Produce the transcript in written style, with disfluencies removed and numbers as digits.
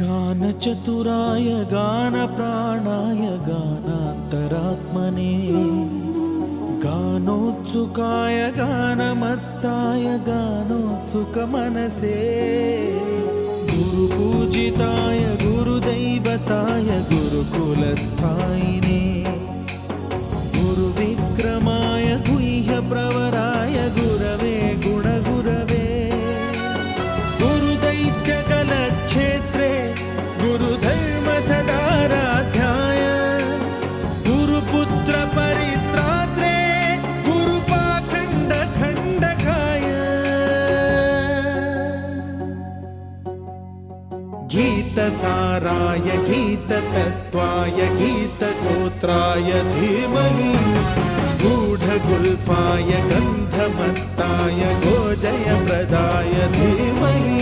गानचतुराय गानप्राणाय गानान्तरात्मने गानोत्सुकाय गानमत्ताय गानोत्सुकमनसे गुरुपूजिताय गुरुदैवताय गुरुकुलस्थायिने गुरुविक्रमाय गुह्यप्रवराय गुरवे गुणगुरवे गुरुदैत्यकलक्षेत्रे गुरुधर्मसदाराध्याय गुरुपुत्र परित्रात्रे गुरुपाखण्डखण्डकाय गीतसाराय गीततत्त्वाय गीतगोत्राय धीमहि गूढगुल्फाय गन्धमत्ताय गोजयप्रदाय धीमहि